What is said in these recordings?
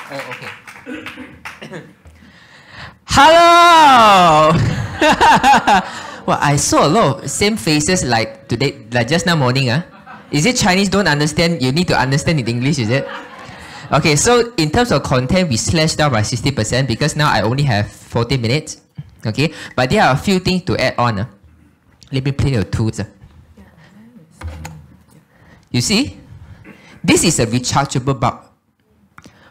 Oh, okay. Hello! Well, I saw a lot of same faces like today, like just now morning. Is it Chinese don't understand? You need to understand in English, is it? Okay, so in terms of content, we slashed down by 60% because now I only have 40 minutes. Okay, but there are a few things to add on. Let me play the tools. You see, this is a rechargeable bulb.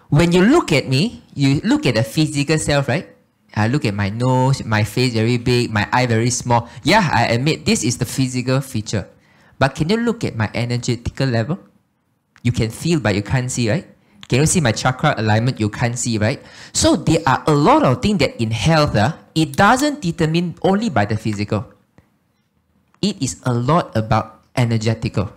When you look at me, you look at the physical self, right? I look at my nose, my face very big, my eye very small. Yeah, I admit this is the physical feature. But can you look at my energetical level? You can feel, but you can't see, right? Can you see my chakra alignment? You can't see, right? So there are a lot of things that in health, it doesn't determine only by the physical. It is a lot about energetical.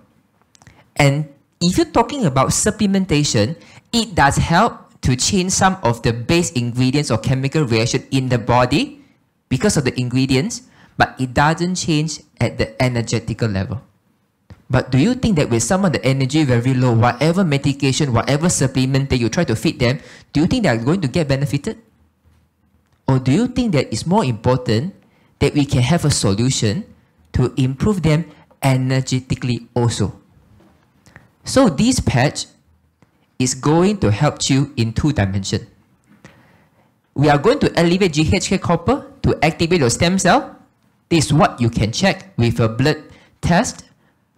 And if you're talking about supplementation, it does help to change some of the base ingredients or chemical reaction in the body because of the ingredients, but it doesn't change at the energetical level. But do you think that with some of the energy very low, whatever medication, whatever supplement that you try to feed them, do you think they are going to get benefited? Or do you think that it's more important that we can have a solution to improve them energetically also? So this patch is going to help you in 2 dimensions. We are going to elevate GHK copper to activate your stem cell. This is what you can check with a blood test.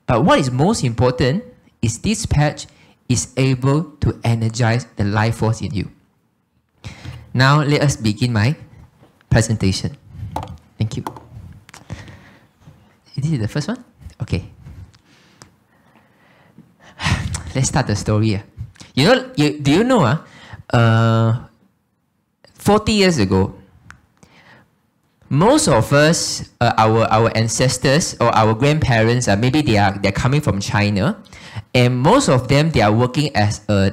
But what is most important is this patch is able to energize the life force in you. Now let us begin my presentation. Thank you. This is the first one? Okay. Let's start the story. Do you know 40 years ago, most of us, our ancestors or our grandparents, maybe they're coming from China, and most of them, they are working as a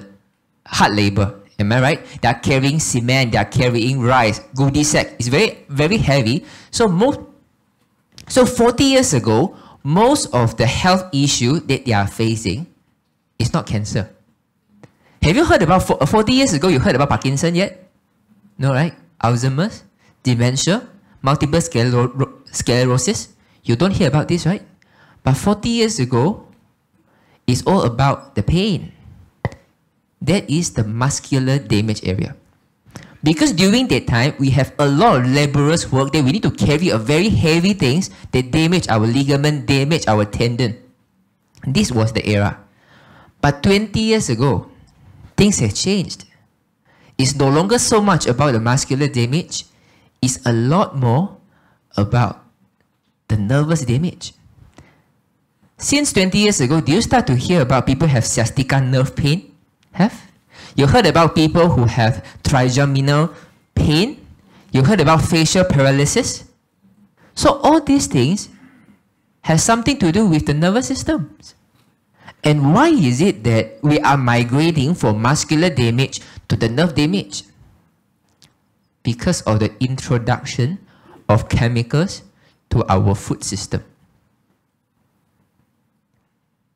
hard labor. Am I right? They are carrying cement, they are carrying rice, goodie sack. It's very, very heavy. So 40 years ago, most of the health issue that they are facing is not cancer. Have you heard about 40 years ago? You heard about Parkinson yet? No, right? Alzheimer's, dementia, multiple sclerosis. You don't hear about this, right? But 40 years ago, it's all about the pain. That is the muscular damage area. Because during that time, we have a lot of laborious work that we need to carry a very heavy things that damage our ligament, damage our tendon. This was the era. But 20 years ago, things have changed. It's no longer so much about the muscular damage. It's a lot more about the nervous damage. Since 20 years ago, do you start to hear about people who have sciatica nerve pain? Have? You heard about people who have trigeminal pain? You heard about facial paralysis? So all these things have something to do with the nervous system. And why is it that we are migrating from muscular damage to the nerve damage? Because of the introduction of chemicals to our food system.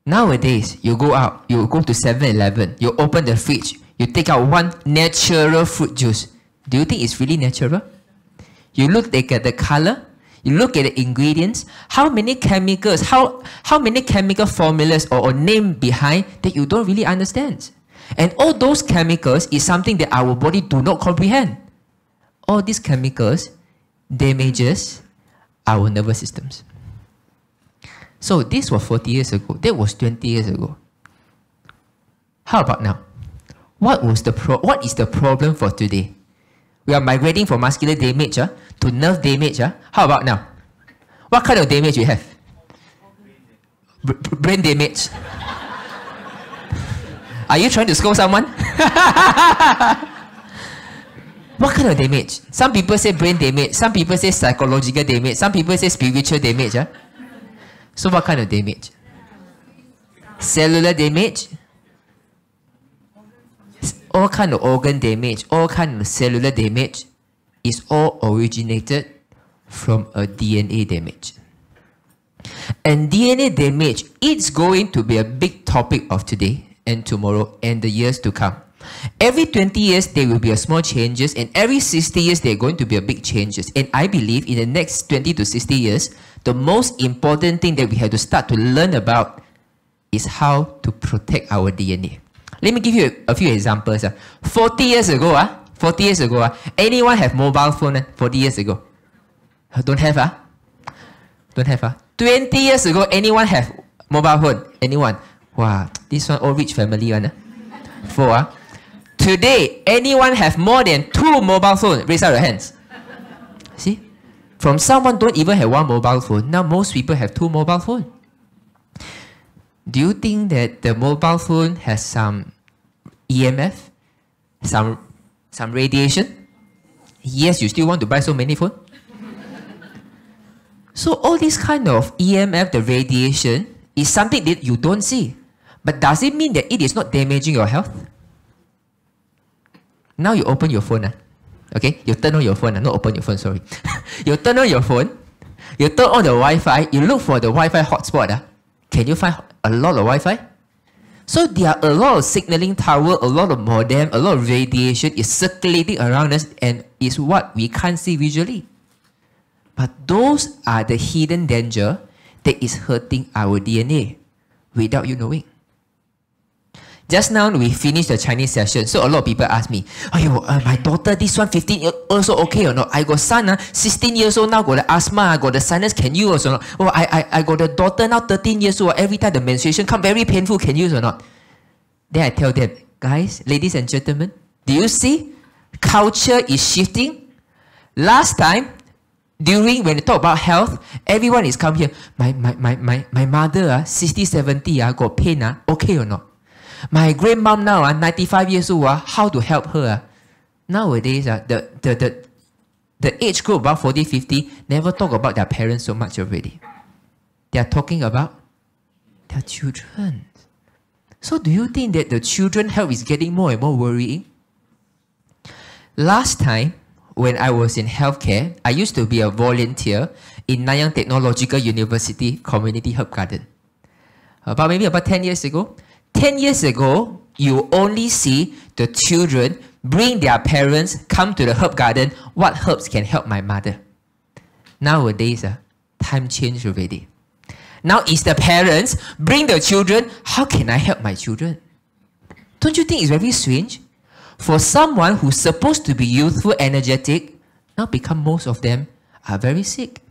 Nowadays, you go out, you go to 7-Eleven, you open the fridge, you take out one natural fruit juice. Do you think it's really natural? You look at the color, you look at the ingredients, how many chemicals, how many chemical formulas or name behind that you don't really understand. And all those chemicals is something that our body do not comprehend. All these chemicals damages our nervous systems. So this was 40 years ago. That was 20 years ago. How about now? What is the problem for today? We are migrating from muscular damage to nerve damage. How about now? What kind of damage you have? Brain damage. Are you trying to scold someone? What kind of damage? Some people say brain damage. Some people say psychological damage. Some people say spiritual damage. So what kind of damage? Cellular damage? All kind of organ damage, all kind of cellular damage is all originated from a DNA damage. And DNA damage is going to be a big topic of today and tomorrow and the years to come. Every 20 years, there will be a small changes, and every 60 years, there are going to be a big changes. And I believe in the next 20 to 60 years, the most important thing that we have to start to learn about is how to protect our DNA. Let me give you a few examples. 40 years ago, anyone have mobile phone 40 years ago? Don't have? Don't have? 20 years ago, anyone have mobile phone? Anyone? Wow, this one all rich family one. 4. Today, anyone have more than 2 mobile phones? Raise out your hands. See? From someone don't even have 1 mobile phone, now most people have 2 mobile phones. Do you think that the mobile phone has some EMF? Some radiation? Yes, you still want to buy so many phones? So all this kind of EMF, the radiation, is something that you don't see. But does it mean that it is not damaging your health? Now you open your phone. Okay? You turn on your phone. Not open your phone, sorry. You turn on your phone. You turn on the Wi-Fi. You look for the Wi-Fi hotspot. Can you find a lot of Wi-Fi? So there are a lot of signaling tower, a lot of modem, a lot of radiation is circulating around us and is what we can't see visually. But those are the hidden danger that is hurting our DNA without you knowing. Just now, we finished the Chinese session, so a lot of people ask me, my daughter, this one 15 years old, okay or not? I got son, 16 years old now, got the asthma, I got the sinus, can you or not? Oh, I got a daughter now, 13 years old, every time the menstruation come very painful, can you or not? Then I tell them, guys, ladies and gentlemen, do you see? Culture is shifting. Last time, when you talk about health, everyone is come here, my mother, 60, 70, got pain, okay or not? My grandmom now, 95 years old, how to help her? Nowadays, the age group about 40, 50 never talk about their parents so much already. They are talking about their children. So do you think that the children health is getting more and more worrying? Last time, when I was in healthcare, I used to be a volunteer in Nanyang Technological University Community Herb Garden. Maybe about 10 years ago. 10 years ago, you only see the children bring their parents, come to the herb garden, what herbs can help my mother. Nowadays, time changed already. Now it's the parents, bring the children, how can I help my children? Don't you think it's very strange? For someone who's supposed to be youthful, energetic, now most of them are very sick.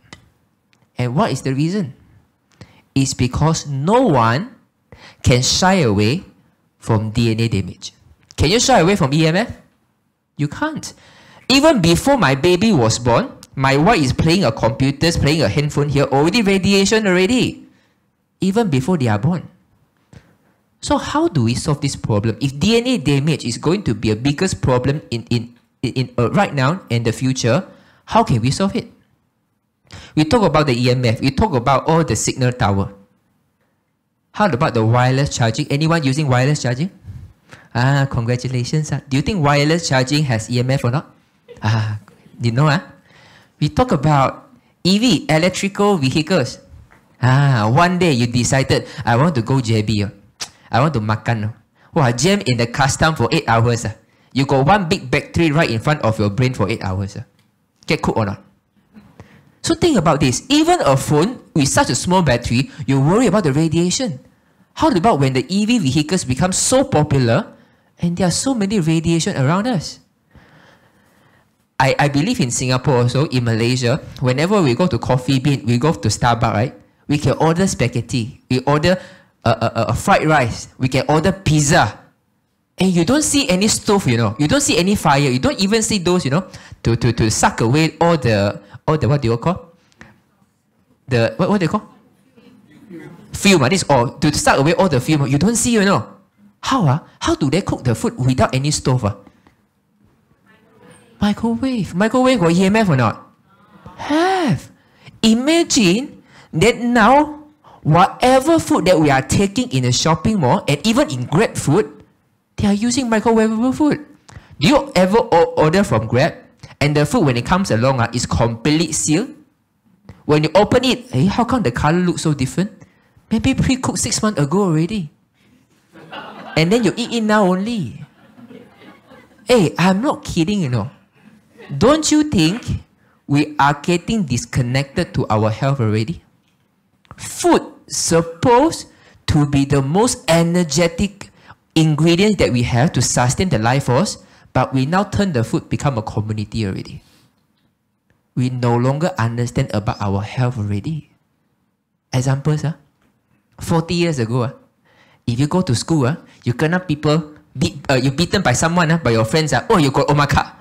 And what is the reason? It's because no one can shy away from DNA damage. Can you shy away from EMF? You can't. Even before my baby was born, my wife is playing a computer, playing a handphone here, already radiation already. Even before they are born. So how do we solve this problem? If DNA damage is going to be a biggest problem in right now and the future, how can we solve it? We talk about the EMF. We talk about all the signal tower. How about the wireless charging? Anyone using wireless charging? Congratulations. Do you think wireless charging has EMF or not? You know, we talk about EV, electrical vehicles. One day you decided, I want to go JB. I want to makan. Jam in the custom for 8 hours. You got one big battery right in front of your brain for 8 hours. Get cooked or not? So think about this. Even a phone with such a small battery, you worry about the radiation. How about when the EV vehicles become so popular and there are so many radiation around us? I believe in Singapore also, in Malaysia, whenever we go to Coffee Bean, we go to Starbucks, right? We can order spaghetti. We order a fried rice. We can order pizza. And you don't see any stove, you know. You don't see any fire. You don't even see those, you know, to suck away all the what do you call? What do you call? Fume. This all to suck away all the fume. You don't see, you know. How do they cook the food without any stove? Microwave. Microwave got EMF or not? Have. Imagine that now, whatever food that we are taking in a shopping mall and even in Grab food, they are using microwavable food. Do you ever order from Grab and the food when it comes along is completely sealed? When you open it, how come the color looks so different? Maybe pre-cooked 6 months ago already. And then you eat it now only. Hey, I'm not kidding, you know. Don't you think we are getting disconnected to our health already? Food supposed to be the most energetic ingredient that we have to sustain the life force, but we now turn the food become a commodity already. We no longer understand about our health already. Examples, 40 years ago, if you go to school, you kena people, you're beaten by someone, by your friends, oh, you got omaka.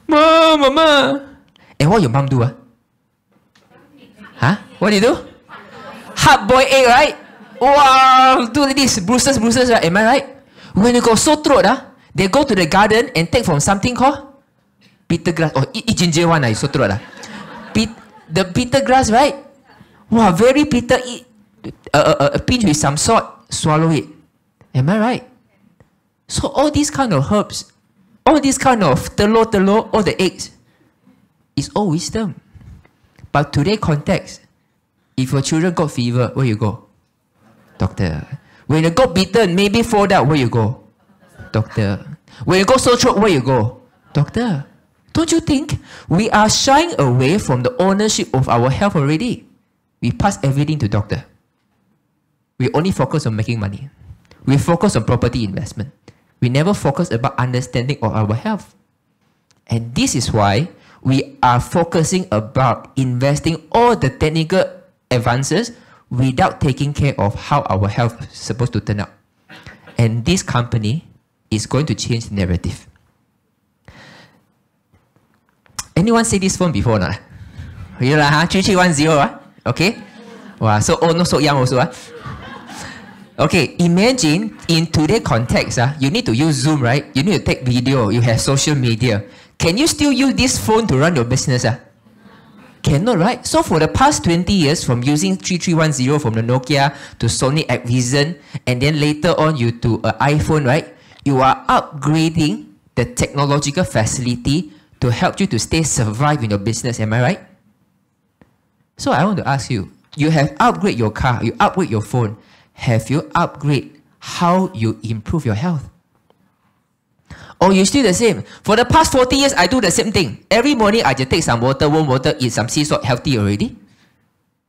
Mama. And what your mom do? Huh? What do you do? Hard-boiled egg, right? Wow, do this, bruises, right? Am I right? When you got sore throat, they go to the garden and take from something called bitter grass. Oh, eat ginger one, sore throat. The bitter grass, right? Wow, very bitter. Eat a pinch with some salt, swallow it. Am I right? So all these kind of herbs, all these kind of telur, all the eggs, is all wisdom. But today context, if your children got fever, where you go? Doctor. When you got bitten, maybe fall down, where you go? Doctor. When you got sore throat, where you go? Doctor. Don't you think we are shying away from the ownership of our health already? We pass everything to doctor. We only focus on making money. We focus on property investment. We never focus about understanding of our health. And this is why we are focusing about investing all the technical advances without taking care of how our health is supposed to turn out. And this company is going to change the narrative. Anyone see this phone before? Not? You know, 3310, okay? Wow, so old, not so young also. Okay, imagine in today's context, you need to use Zoom, right? You need to take video, you have social media. Can you still use this phone to run your business? Cannot, right? So for the past 20 years, from using 3310 from the Nokia to Sony Activision, and then later on you to an iPhone, right? You are upgrading the technological facility to help you to survive in your business. Am I right? So I want to ask you, you have upgraded your car, you upgrade your phone. Have you upgraded how you improve your health? Or you still the same? For the past 40 years, I do the same thing. Every morning, I just take some water, warm water, eat some sea salt, healthy already.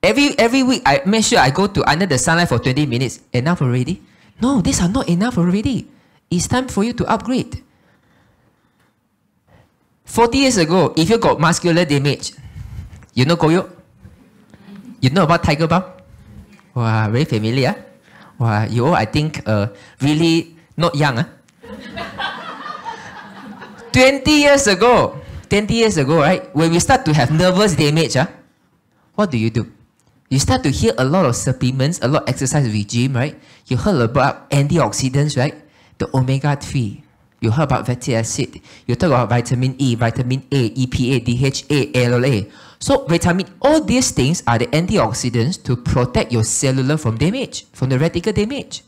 Every week, I make sure I go to under the sunlight for 20 minutes. Enough already? No, these are not enough already. It's time for you to upgrade. 40 years ago, if you got muscular damage, you know Koyo? You know about tiger balm? Wow, very familiar. Wow, you all, I think, really not young. 20 years ago, right? When we start to have nervous damage, what do? You start to hear a lot of supplements, a lot of exercise regime, right? You heard about antioxidants, right? The omega-3. You heard about fatty acid. You talk about vitamin E, vitamin A, EPA, DHA, ALA. So vitamin, all these things are the antioxidants to protect your cellular from damage, from the radical damage.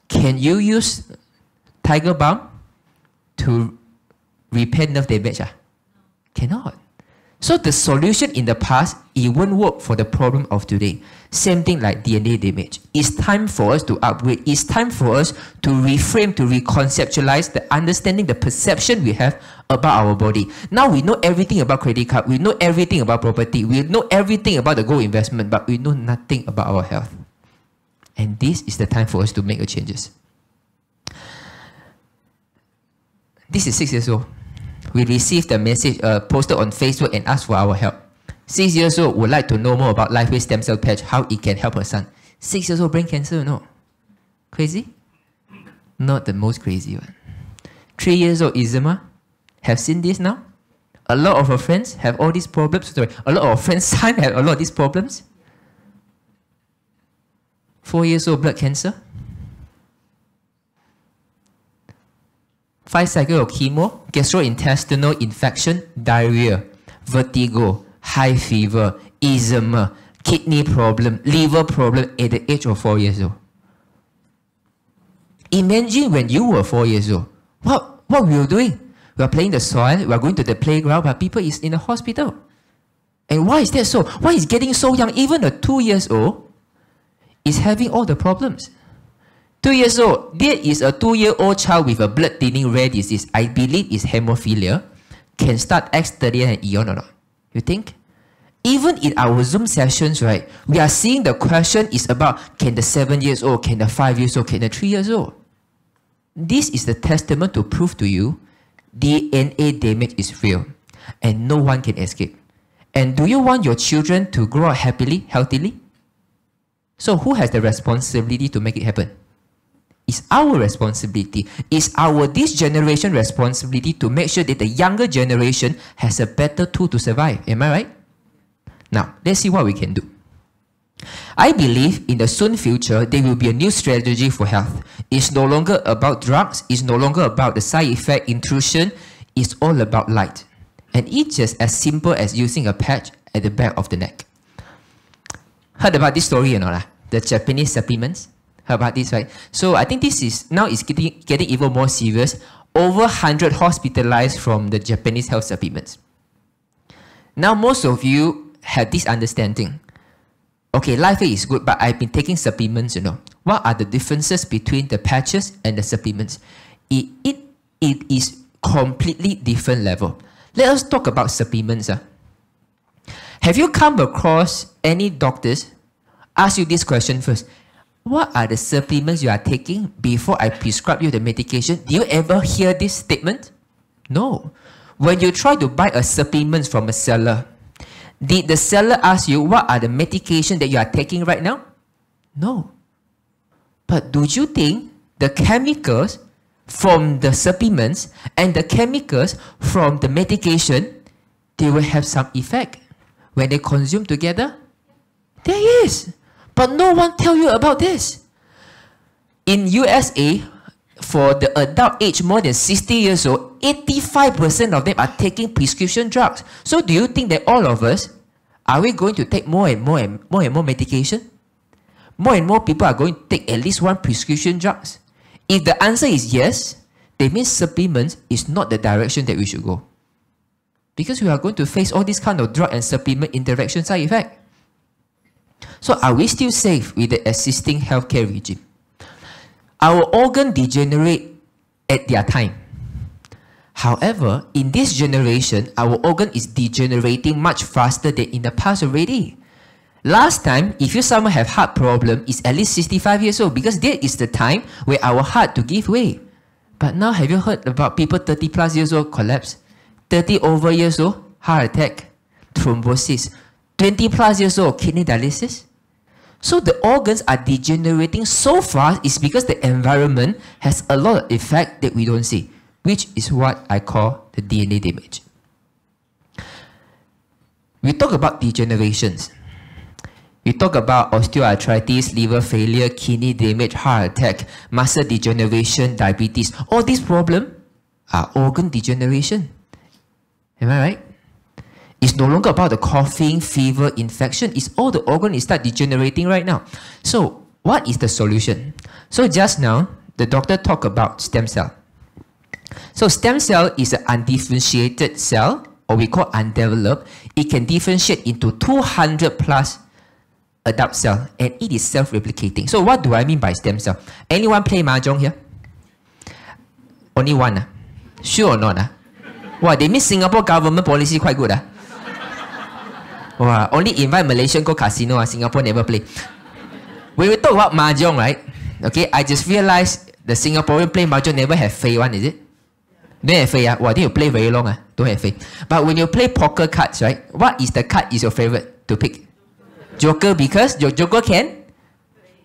Can you use tiger balm to repair nerve damage? Cannot. So the solution in the past, it won't work for the problem of today. Same thing like DNA damage. It's time for us to upgrade. It's time for us to reframe, to reconceptualize the understanding, the perception we have about our body. Now we know everything about credit card. We know everything about property. We know everything about the gold investment, but we know nothing about our health. And this is the time for us to make the changes. This is 6 years old. We received a message posted on Facebook and asked for our help. 6 years old would like to know more about Lifewave stem cell patch, how it can help her son. 6 years old brain cancer, no? Crazy? Not the most crazy one. 3 years old eczema. Have seen this now? A lot of her friends have all these problems. Sorry, a lot of our friends' son have a lot of these problems. 4 years old blood cancer. 5 cycles of chemo, gastrointestinal infection, diarrhea, vertigo, high fever, eczema, kidney problem, liver problem at the age of 4 years old. Imagine when you were 4 years old. What we were doing? We are playing the soil, we are going to the playground, but people is in the hospital. And why is that so? Why is getting so young? Even a 2 years old is having all the problems. 2 years old. There is a 2-year-old child with a blood thinning rare disease. I believe it's hemophilia. Can start X30 and Eon or not? You think? Even in our Zoom sessions, right, we are seeing the question is about, can the 7 years old, can the 5 years old, can the 3 years old? This is the testament to prove to you DNA damage is real and no one can escape. And do you want your children to grow up happily, healthily? So who has the responsibility to make it happen? It's our responsibility. It's this generation responsibility to make sure that the younger generation has a better tool to survive. Am I right? Now, let's see what we can do. I believe in the soon future, there will be a new strategy for health. It's no longer about drugs. It's no longer about the side effect intrusion. It's all about light. And it's just as simple as using a patch at the back of the neck. Heard about this story or not? The Japanese supplements? Heard about this, right? So I think this is now it's getting even more serious. Over 100 hospitalized from the Japanese health supplements. Now most of you have this understanding. Okay, Lifewave is good, but I've been taking supplements, you know. What are the differences between the patches and the supplements? It is completely different level. Let us talk about supplements. Have you come across any doctors ask you this question first? What are the supplements you are taking before I prescribe you the medication? Do you ever hear this statement? No. When you try to buy a supplement from a seller, did the seller ask you what are the medication that you are taking right now? No. But do you think the chemicals from the supplements and the chemicals from the medication, they will have some effect when they consume together? There is. But no one tell you about this. In USA, for the adult age more than 60 years old, 85% of them are taking prescription drugs. So do you think that all of us, are we going to take more and more medication? More and more people are going to take at least one prescription drugs? If the answer is yes, that means supplements is not the direction that we should go. Because we are going to face all these kind of drug and supplement interaction side effect. So are we still safe with the existing healthcare regime? Our organ degenerate at their time. However, in this generation, our organ is degenerating much faster than in the past already. Last time, if you someone have heart problem, it's at least 65 years old because that is the time where our heart to give way. But now, have you heard about people 30 plus years old collapse? 30 over years old, heart attack, thrombosis. 20 plus years old, kidney dialysis. So the organs are degenerating so fast is because the environment has a lot of effect that we don't see, which is what I call the DNA damage. We talk about degenerations. We talk about osteoarthritis, liver failure, kidney damage, heart attack, muscle degeneration, diabetes. All these problems are organ degeneration. Am I right? It's no longer about the coughing, fever, infection. It's all the organ is start degenerating right now. So what is the solution? So just now, the doctor talked about stem cell. So stem cell is an undifferentiated cell, or we call undeveloped. It can differentiate into 200 plus adult cell, and it is self-replicating. So what do I mean by stem cell? Anyone play mahjong here? Only one? Sure or not? Wow, they mean Singapore government policy quite good. Wow, only invite Malaysian go casino. Singapore never play. When we talk about mahjong, right? Okay, I just realized the Singaporean play mahjong never have fei one, is it? Don't have fei. Wow, then you play very long. Don't have fei. But when you play poker cards, right? What is the card is your favorite to pick? Joker, because your Joker can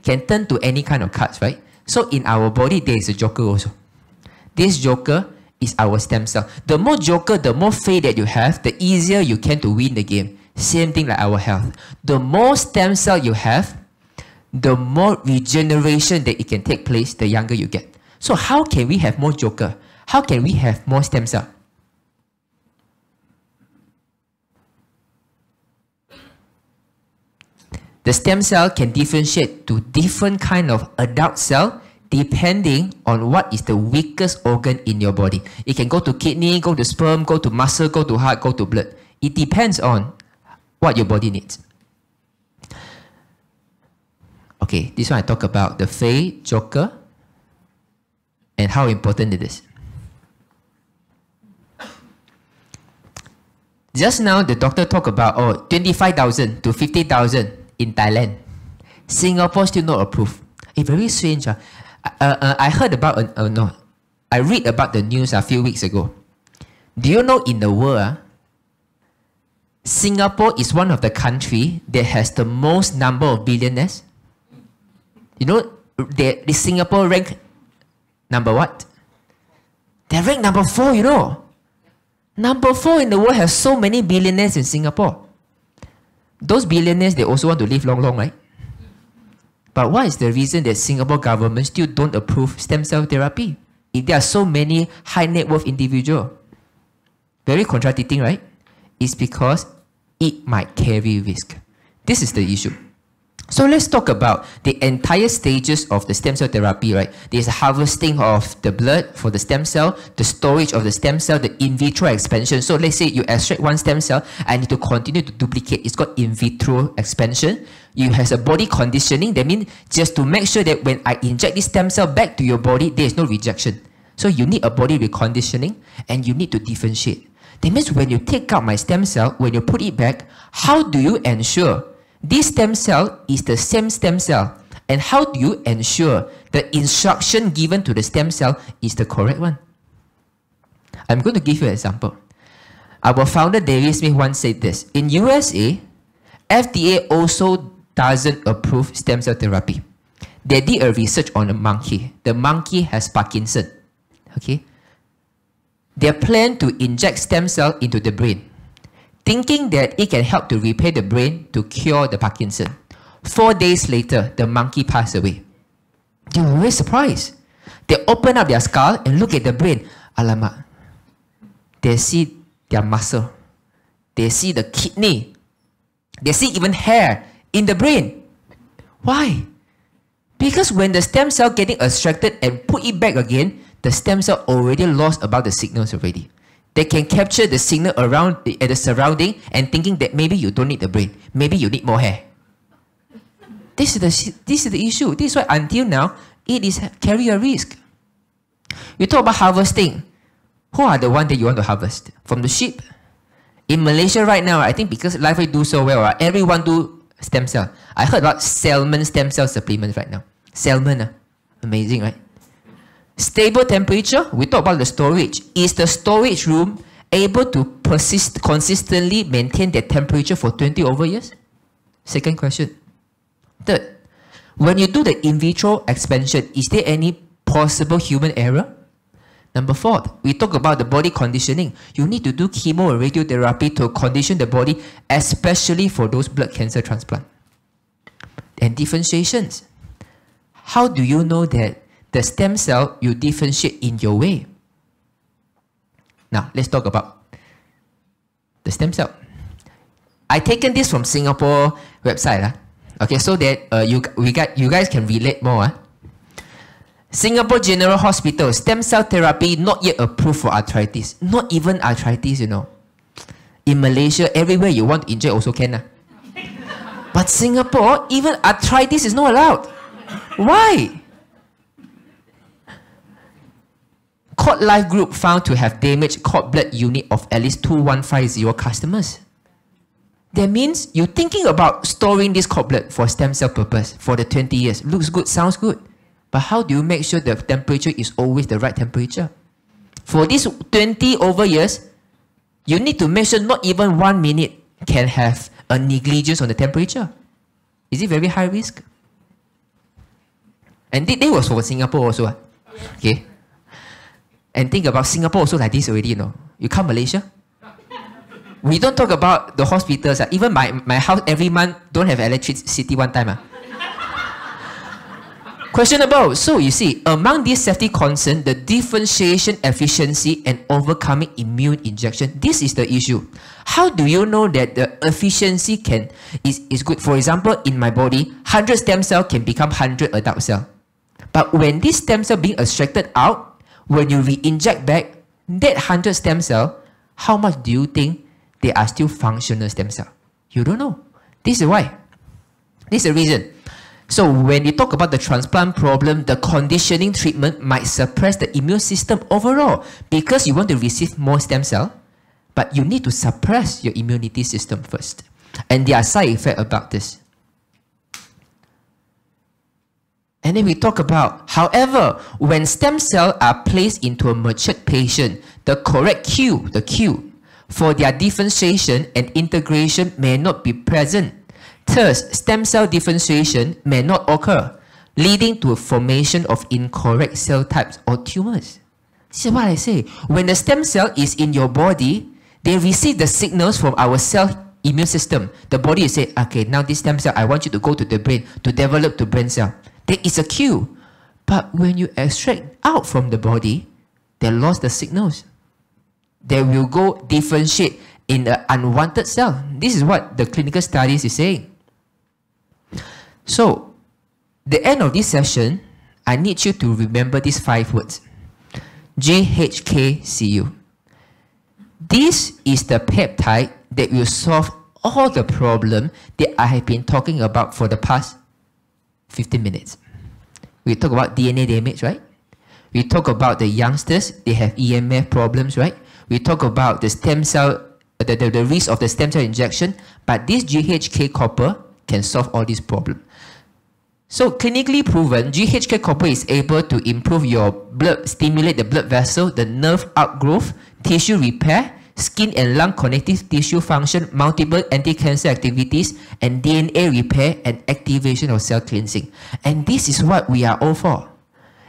turn to any kind of cards, right? So in our body, there is a Joker also. This Joker is our stem cell. The more Joker, the more fei that you have, the easier you can to win the game. Same thing like our health. The more stem cell you have, the more regeneration that it can take place, the younger you get. So how can we have more Joker? How can we have more stem cell? The stem cell can differentiate to different kind of adult cell depending on what is the weakest organ in your body. It can go to kidney, go to sperm, go to muscle, go to heart, go to blood. It depends on what your body needs. Okay, this one I talk about the fei, Joker, and how important it is. Just now, the doctor talked about 25,000 to 50,000 in Thailand. Singapore still not approved. It's very strange. I heard about, I read about the news a few weeks ago. Do you know in the world, Singapore is one of the countries that has the most number of billionaires? You know, the Singapore rank number what? They rank number 4, you know. Number 4 in the world has so many billionaires in Singapore. Those billionaires, they also want to live long, right? But what is the reason that Singapore government still don't approve stem cell therapy? If there are so many high net worth individuals. Very contradicting, right? It's because it might carry risk. This is the issue. So let's talk about the entire stages of the stem cell therapy, right? There's harvesting of the blood for the stem cell, the storage of the stem cell, the in vitro expansion. So let's say you extract one stem cell, I need to continue to duplicate. It's called in vitro expansion. You have a body conditioning. That means just to make sure that when I inject this stem cell back to your body, there is no rejection. So you need a body reconditioning and you need to differentiate. That means when you take out my stem cell, when you put it back, how do you ensure this stem cell is the same stem cell? And how do you ensure the instruction given to the stem cell is the correct one? I'm going to give you an example. Our founder, David Smith, once said this. In USA, FDA also doesn't approve stem cell therapy. They did a research on a monkey. The monkey has Parkinson. Okay? They plan to inject stem cell into the brain, thinking that it can help to repair the brain to cure the Parkinson. 4 days later, the monkey passed away. They were very surprised. They open up their skull and look at the brain. Alamak. They see their muscle. They see the kidney. They see even hair in the brain. Why? Because when the stem cell getting extracted and put it back again, the stem cell already lost about the signals already. They can capture the signal around the surrounding and thinking that maybe you don't need the brain. Maybe you need more hair. This is the issue. This is why until now, it is carry a risk. You talk about harvesting. Who are the ones that you want to harvest? From the sheep? In Malaysia right now, I think because Lifewave do so well, everyone do stem cell. I heard about salmon stem cell supplements right now. Salmon, amazing, right? Stable temperature, we talk about the storage. Is the storage room able to consistently maintain the temperature for 20 over years? Second question. Third, when you do the in vitro expansion, is there any possible human error? Number 4, we talk about the body conditioning. You need to do chemo or radiotherapy to condition the body, especially for those blood cancer transplant. And differentiations. How do you know that the stem cell you differentiate in your way? Now, let's talk about the stem cell. I taken this from Singapore website. Okay, so that you guys can relate more. Singapore General Hospital, stem cell therapy not yet approved for arthritis. Not even arthritis, you know. In Malaysia, everywhere you want to inject also can. But Singapore, even arthritis is not allowed. Why? Cord Life Group found to have damaged cord blood unit of at least 2150 customers. That means you're thinking about storing this cord blood for stem cell purpose for the 20 years. Looks good, sounds good. But how do you make sure the temperature is always the right temperature? For these 20 over years, you need to make sure not even 1 minute can have a negligence on the temperature. Is it very high risk? And that was for Singapore also. Okay. And think about Singapore also like this already, you know. You come Malaysia. We don't talk about the hospitals. Even my house every month don't have electricity one time. Questionable. So you see, among these safety concerns, the differentiation efficiency and overcoming immune injection, this is the issue. How do you know that the efficiency is good? For example, in my body, 100 stem cell can become 100 adult cell. But when this stem cell being extracted out, when you re-inject back, that 100 stem cell, how much do you think they are still functional stem cell? You don't know. This is why. This is the reason. So when you talk about the transplant problem, the conditioning treatment might suppress the immune system overall because you want to receive more stem cell, but you need to suppress your immunity system first. And there are side effects about this. And then we talk about, however, when stem cells are placed into a matured patient, the correct cue, the cue for their differentiation and integration may not be present. Thus, stem cell differentiation may not occur, leading to a formation of incorrect cell types or tumors. This is what I say. When the stem cell is in your body, they receive the signals from our cell immune system. The body will say, okay, now this stem cell, I want you to go to the brain to develop the brain cell. There is a cue. But when you extract out from the body, they lost the signals. They will go differentiate in the unwanted cell. This is what the clinical studies is saying. So, the end of this session, I need you to remember these 5 words. GHKCU. This is the peptide that will solve all the problem that I have been talking about for the past 15 minutes. We talk about DNA damage, right? We talk about the youngsters, they have EMF problems, right? We talk about the stem cell, the risk of the stem cell injection, but this GHK copper can solve all these problems. So clinically proven, GHK copper is able to improve your blood, stimulate the blood vessel, the nerve outgrowth, tissue repair, skin and lung connective tissue function, multiple anti-cancer activities, and DNA repair and activation of cell cleansing. And this is what we are all for.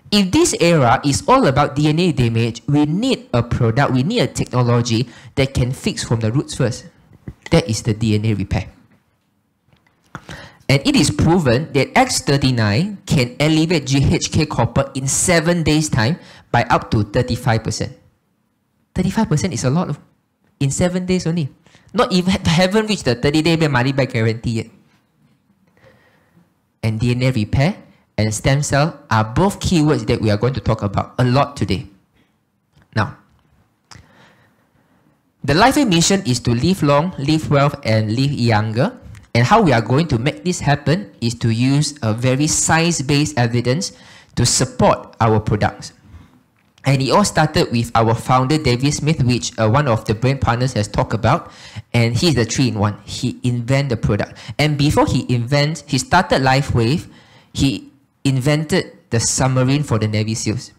If this era is all about DNA damage, we need a product, we need a technology that can fix from the roots first. That is the DNA repair. And it is proven that X39 can elevate GHK copper in 7 days' time by up to 35%. 35% is a lot of, in 7 days only. Not even, haven't reached the 30-day money back guarantee yet. And DNA repair and stem cell are both keywords that we are going to talk about a lot today. Now, the Lifewave mission is to live long, live well, and live younger. And how we are going to make this happen is to use a very science-based evidence to support our products. And it all started with our founder, David Smith, which one of the brain partners has talked about. And he's the 3-in-1. He invented the product. And before he started Lifewave, he invented the submarine for the Navy SEALs.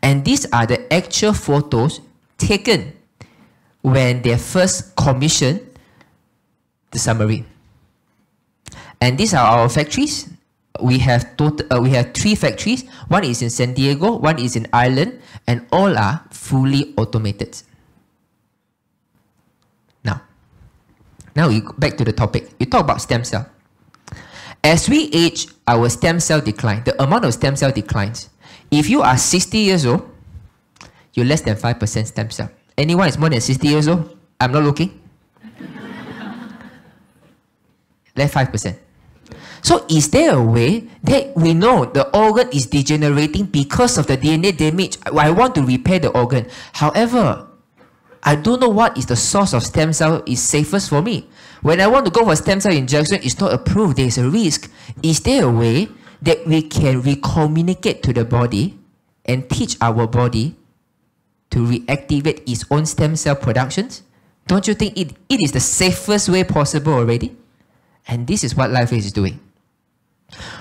And these are the actual photos taken when they first commissioned the submarine. And these are our factories. We have 3 factories. One is in San Diego, one is in Ireland, and all are fully automated. Now we go back to the topic. We talk about stem cell. As we age, our stem cell decline. The amount of stem cell declines. If you are 60 years old, you're less than 5% stem cell. Anyone is more than 60 years old? I'm not looking. Less 5%. So is there a way that we know the organ is degenerating because of the DNA damage? I want to repair the organ. However, I don't know what is the source of stem cell is safest for me. When I want to go for stem cell injection, it's not approved. There is a risk. Is there a way that we can recommunicate to the body and teach our body to reactivate its own stem cell productions? Don't you think it is the safest way possible already? And this is what Lifewave is doing.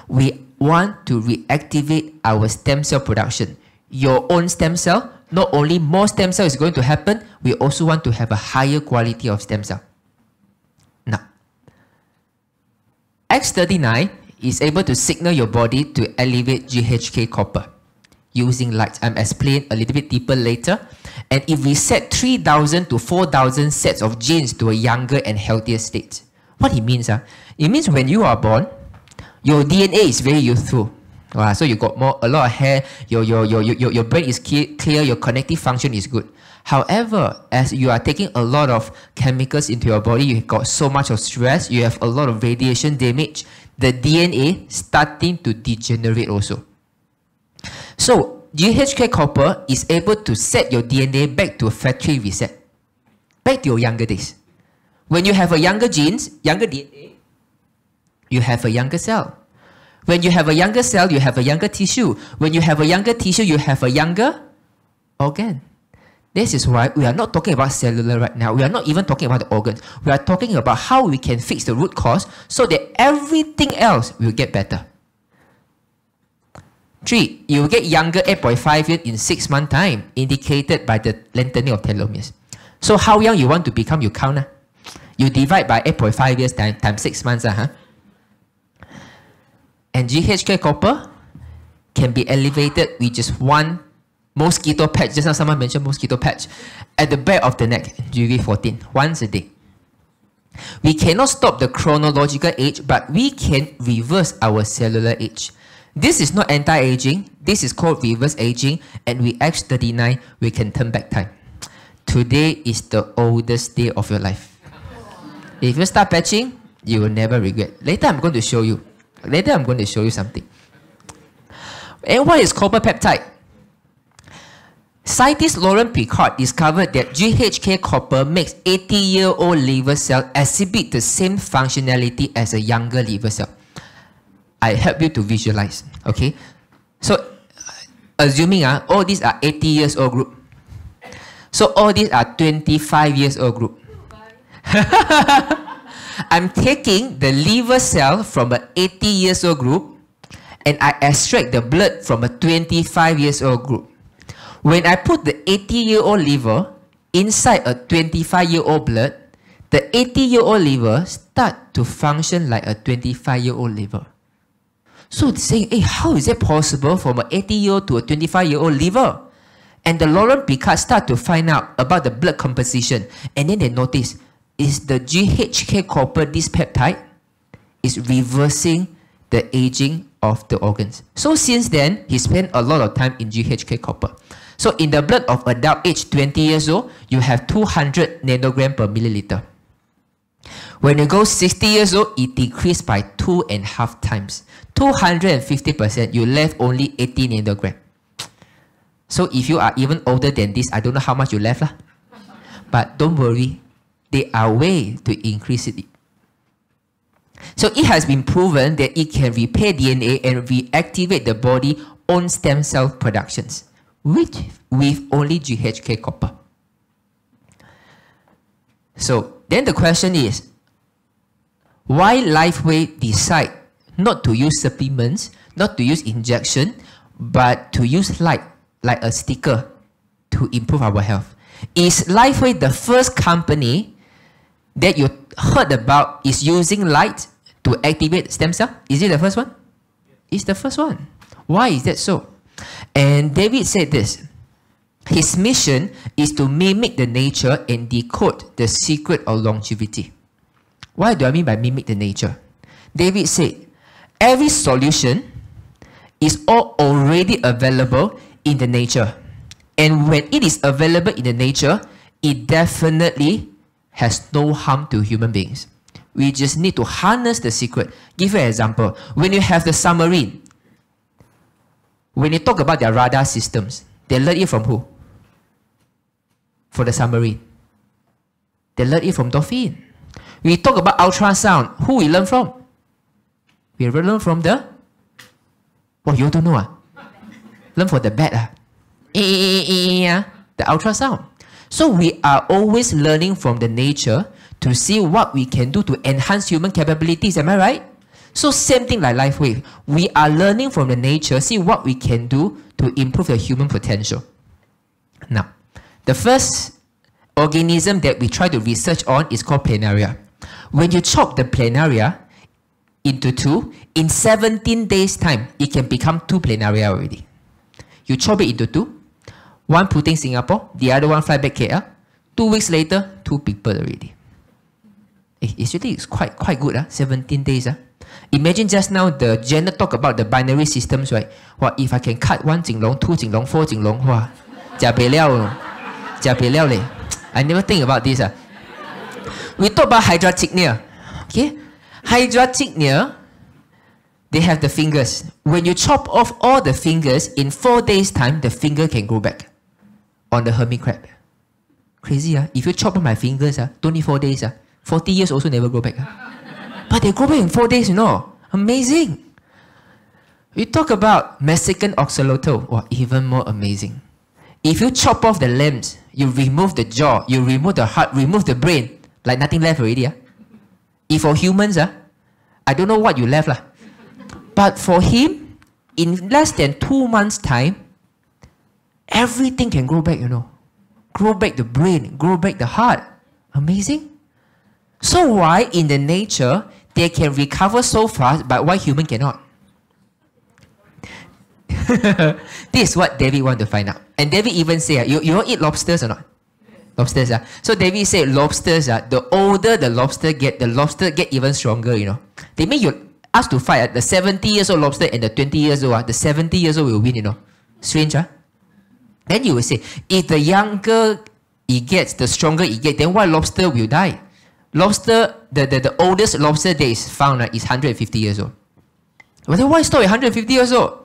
We want to reactivate our stem cell production. Your own stem cell, not only more stem cell is going to happen, we also want to have a higher quality of stem cell. Now, X39 is able to signal your body to elevate GHK copper using light. I'm explain a little bit deeper later. And if we set 3,000 to 4,000 sets of genes to a younger and healthier state, what it means? It means when you are born, your DNA is very youthful. So you got a lot of hair, your brain is clear, your connective function is good. However, as you are taking a lot of chemicals into your body, you got so much of stress, you have a lot of radiation damage, the DNA starting to degenerate also. So GHK copper is able to set your DNA back to a factory reset, back to your younger days. When you have a younger genes, younger DNA, you have a younger cell. When you have a younger cell, you have a younger tissue. When you have a younger tissue, you have a younger organ. This is why we are not talking about cellular right now. We are not even talking about the organs. We are talking about how we can fix the root cause so that everything else will get better. 3. You will get younger 8.5 years in 6 months' time, indicated by the lengthening of telomeres. So how young you want to become, you count. You divide by 8.5 years times 6 months. And GHK copper can be elevated with just one mosquito patch. Just now someone mentioned mosquito patch. At the back of the neck, GV14, once a day. We cannot stop the chronological age, but we can reverse our cellular age. This is not anti-aging. This is called reverse aging. And we age 39, we can turn back time. Today is the oldest day of your life. If you start patching, you will never regret. Later I'm going to show you. Later I'm going to show you something. And what is copper peptide? Scientist Laurent Picard discovered that GHK copper makes 80-year-old liver cell exhibit the same functionality as a younger liver cell. I help you to visualize, okay? So, assuming all these are 80 years old group. So, all these are 25 years old group. I'm taking the liver cell from an 80 years old group and I extract the blood from a 25 years old group. When I put the 80-year-old liver inside a 25-year-old blood, the 80-year-old liver start to function like a 25-year-old liver. So saying, hey, how is it possible from an 80-year-old to a 25-year-old liver? And the Laurent Picard start to find out about the blood composition. And then they notice, is the GHK copper, this peptide, is reversing the aging of the organs. So since then, he spent a lot of time in GHK copper. So in the blood of adult aged 20 years old, you have 200 nanogram per milliliter. When you go 60 years old, it decreased by 2.5 times. 250%, you left only 80 nanogram. So if you are even older than this, I don't know how much you left. But don't worry, there are ways to increase it. So it has been proven that it can repair DNA and reactivate the body's own stem cell productions with only GHK copper. So then the question is, why Lifewave decide not to use supplements, not to use injection, but to use light like a sticker to improve our health? Is Lifewave the first company that you heard about is using light to activate stem cell? Is it the first one? It's the first one. Why is that so? And David said this. His mission is to mimic the nature and decode the secret of longevity. What do I mean by mimic the nature? David said, every solution is already available in the nature. And when it is available in the nature, it definitely has no harm to human beings. We just need to harness the secret. Give you an example. When you have the submarine, when you talk about their radar systems, they learn it from who? For the submarine. They learn it from dolphin. We talk about ultrasound. Who we learn from? We learn from the... Oh, you don't know? Learn from the bat. The ultrasound. So we are always learning from the nature to see what we can do to enhance human capabilities. Am I right? So same thing like Lifewave. We are learning from the nature, see what we can do to improve the human potential. Now, the first organism that we try to research on is called planaria. When you chop the planaria into two, in 17 days time, it can become 2 planaria already. You chop it into 2, one putting Singapore, the other one fly back KL. 2 weeks later, 2 people already. It's quite good, 17 days. Imagine just now the Janet talk about the binary systems, right? Well, if I can cut 1 Jinglong, 2 Jinglong, 4 Jinglong, wow, jiabiao leh. I never think about this. We talk about hydrochignia. Okay? Hydrochignia, they have the fingers. When you chop off all the fingers, in 4 days' time, the finger can grow back on the hermit crab. Crazy, If you chop off my fingers, 24 days, 40 years also never grow back. But they grow back in 4 days, you know. Amazing. We talk about Mexican oxalotl, or even more amazing. If you chop off the limbs, you remove the jaw, you remove the heart, remove the brain, like nothing left already. If for humans, I don't know what you left. But for him, in less than 2 months' time, everything can grow back, Grow back the brain, grow back the heart. Amazing. So why in the nature, they can recover so fast, but why human cannot? This is what David want to find out. And David even say, you all eat lobsters or not? Lobsters. So David said lobsters, the older the lobster get even stronger, They make you ask to fight the 70 years old lobster and the 20 years old, the 70 years old will win, Strange, Then you will say, if the younger it gets, the stronger it gets, then why lobster will die? Lobster, the oldest lobster that is found is 150 years old. But then why stop at 150 years old?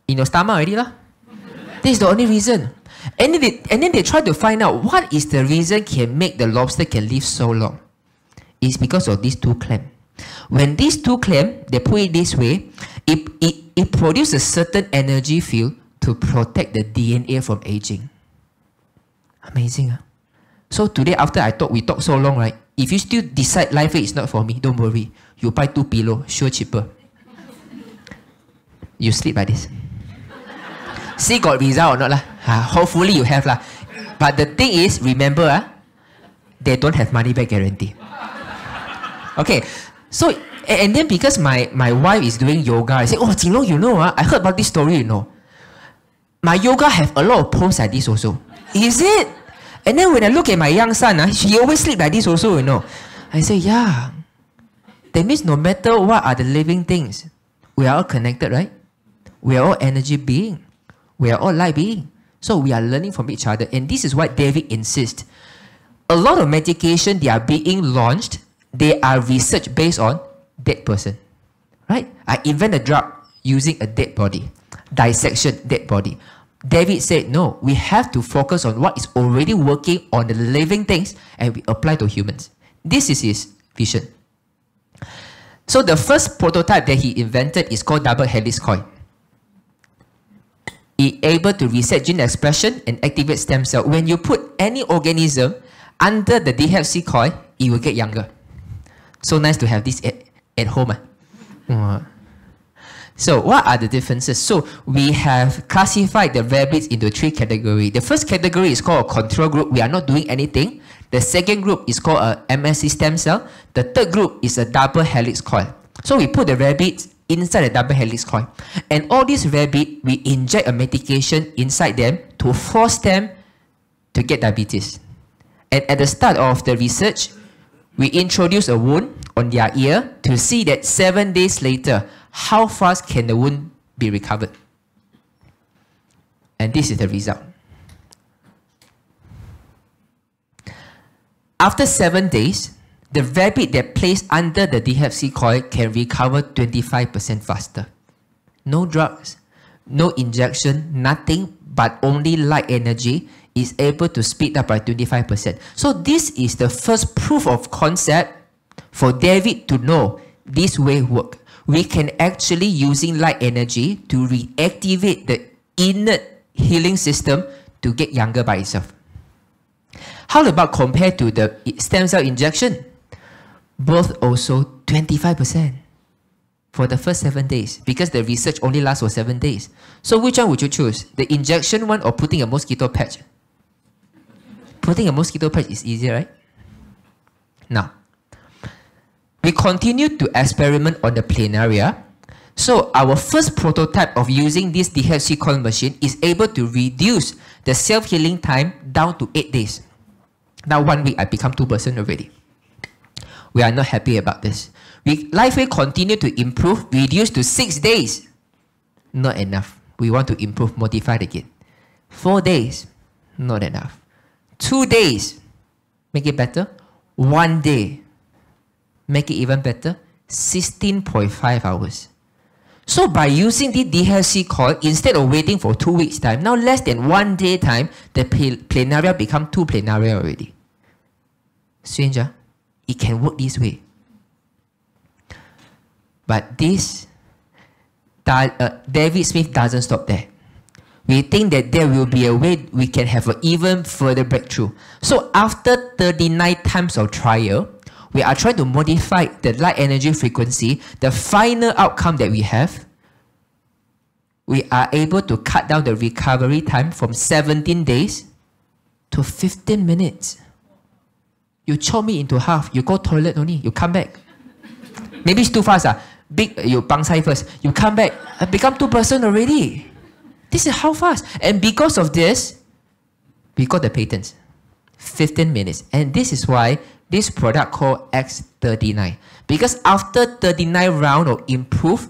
In your stomach already lah. This is the only reason. And then they try to find out what is the reason can make the lobster can live so long. It's because of these two clams. When these two clams, they put it this way, it produces a certain energy field to protect the DNA from aging. Amazing. So today after we talk so long, right? If you still decide Lifewave is not for me, don't worry. You buy 2 pillows, sure cheaper. You sleep like this. See got result or not lah? Hopefully you have lah. But the thing is, remember they don't have money back guarantee. Okay, so and then because my wife is doing yoga, I say, oh Jing Long, I heard about this story, My yoga have a lot of pose like this also. Is it? And then when I look at my young son, she always sleep like this also, I say, yeah. That means no matter what are the living things, we are all connected, right? We are all energy being. We are all light being. So we are learning from each other. And this is what David insists. A lot of medication, they are being launched. They are research based on dead person. Right? I invent a drug using a dead body. Dissection, dead body. David said, no, we have to focus on what is already working on the living things and we apply to humans. This is his vision. So the first prototype that he invented is called double helix coil. It able to reset gene expression and activate stem cell. When you put any organism under the DHC coil, it will get younger. So nice to have this at home. So what are the differences? So we have classified the rabbits into 3 categories. The first category is called a control group. We are not doing anything. The second group is called a MSC stem cell. The third group is a double helix coil. So we put the rabbits inside the double helix coil. And all these rabbits, we inject a medication inside them to force them to get diabetes. And at the start of the research, we introduce a wound on their ear to see that 7 days later, how fast can the wound be recovered? And this is the result. After 7 days, the rabbit that placed under the DHC coil can recover 25% faster. No drugs, no injection, nothing, but only light energy is able to speed up by 25%. So this is the first proof of concept for David to know this way work. We can actually using light energy to reactivate the innate healing system to get younger by itself. How about compared to the stem cell injection? Both also 25% for the first 7 days because the research only lasts for 7 days. So which one would you choose? The injection one or putting a mosquito patch? Putting a mosquito patch is easier, right? Now, we continue to experiment on the planaria. So our first prototype of using this DHC coil machine is able to reduce the self-healing time down to 8 days. Now 1 week, I become 2% already. We are not happy about this. Lifewave continue to improve, reduce to 6 days. Not enough. We want to improve, modify it again. 4 days, not enough. 2 days, make it better. 1 day, make it even better. 16.5 hours. So by using the DHC coil, instead of waiting for 2 weeks time, now less than 1 day time, the planaria become 2 planaria already. Strange, huh? It can work this way. But this David Smith doesn't stop there. We think that there will be a way we can have an even further breakthrough. So after 39 times of trial, we are trying to modify the light energy frequency. The final outcome that we have, we are able to cut down the recovery time from 17 days to 15 minutes. You chop me into half, you go toilet only, you come back. Maybe it's too fast. Big, you bangsai first, you come back, become 2% already. This is how fast. And because of this, we got the patents. 15 minutes. And this is why this product called X39. Because after 39 rounds of improve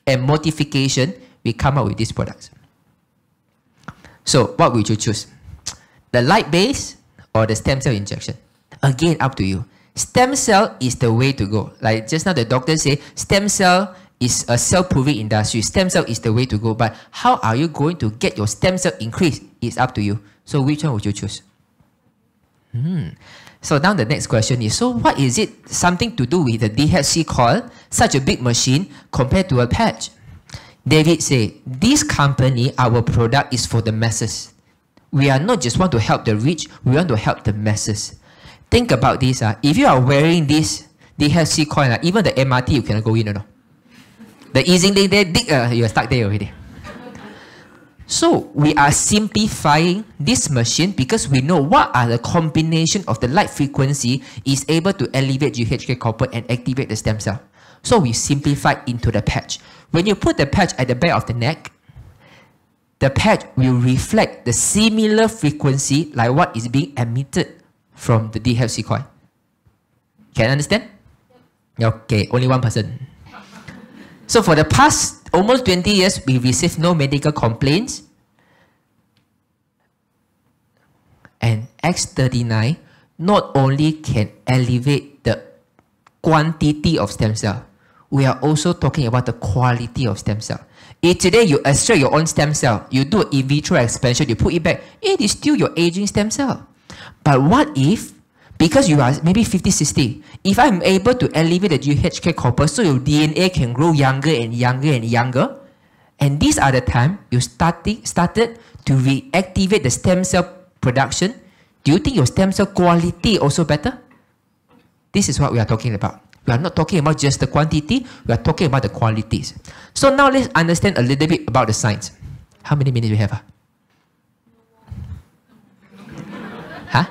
and modification, we come up with these products. So what would you choose? The light base or the stem cell injection? Again, up to you. Stem cell is the way to go. Like just now the doctor say, stem cell is a self-proving industry. Stem cell is the way to go. But how are you going to get your stem cell increase? It's up to you. So which one would you choose? So now the next question is, so what is it something to do with the DHC coil, such a big machine, compared to a patch? David said, this company, our product is for the masses. We are not just want to help the rich, we want to help the masses. Think about this. If you are wearing this DHC coil, even the MRT, you cannot go in, no? The easing link there, you are stuck there already. So we are simplifying this machine because we know what are the combination of the light frequency is able to elevate GHK copper and activate the stem cell. So we simplify into the patch. When you put the patch at the back of the neck, the patch will reflect the similar frequency like what is being emitted from the DHC coil. Can you understand? Okay, only one person. So for the past almost 20 years, we received no medical complaints. And X39 not only can elevate the quantity of stem cell, we are also talking about the quality of stem cell. If today you extract your own stem cell, you do an in vitro expansion, you put it back, it is still your aging stem cell. But what if, because you are maybe 50, 60, if I'm able to elevate the GHK copper so your DNA can grow younger and younger and younger, and these are the time you started to reactivate the stem cell production, do you think your stem cell quality also better? This is what we are talking about. We are not talking about just the quantity, we are talking about the qualities. So now let's understand a little bit about the science. How many minutes we have? Huh?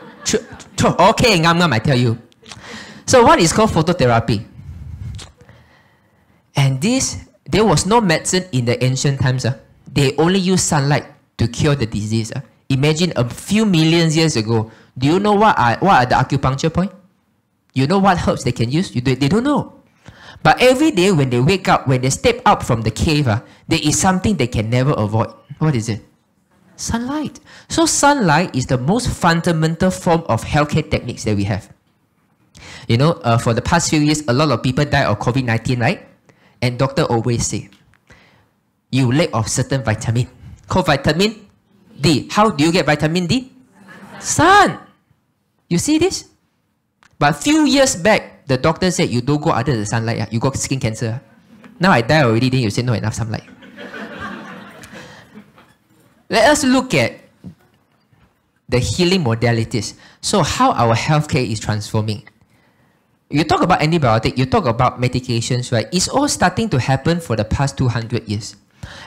Okay, I tell you. So what is called phototherapy? And there was no medicine in the ancient times. They only used sunlight to cure the disease. Imagine a few million years ago. Do you know what are the acupuncture points? You know what herbs they can use? They don't know. But every day when they wake up, when they step up from the cave, there is something they can never avoid. What is it? Sunlight. So sunlight is the most fundamental form of healthcare techniques that we have. You know, for the past few years, a lot of people die of COVID-19, right? And doctor always say, you lack of certain vitamin. Called vitamin D. How do you get vitamin D? Sun. You see this? But few years back, the doctor said, you don't go under the sunlight, you got skin cancer. Now I die already, then you say no enough sunlight. Let us look at the healing modalities. So how our healthcare is transforming. You talk about antibiotic, you talk about medications, right? It's all starting to happen for the past 200 years.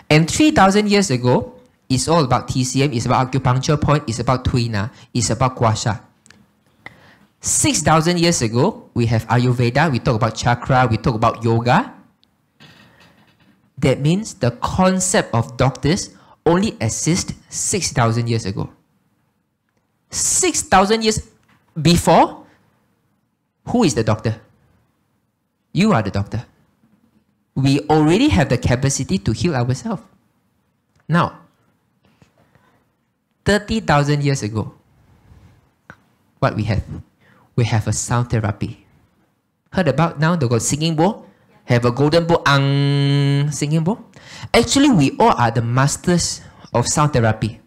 And 3,000 years ago, it's all about TCM, it's about acupuncture point, it's about tuina, it's about gua sha. 6,000 years ago, we have Ayurveda, we talk about chakra, we talk about yoga. That means the concept of doctors only exists 6,000 years ago. 6,000 years before, who is the doctor? You are the doctor. We already have the capacity to heal ourselves. Now, 30,000 years ago, what we have? We have a sound therapy. Heard about now? They got singing bowl? Have a golden bowl, singing bowl? Actually, we all are the masters of sound therapy.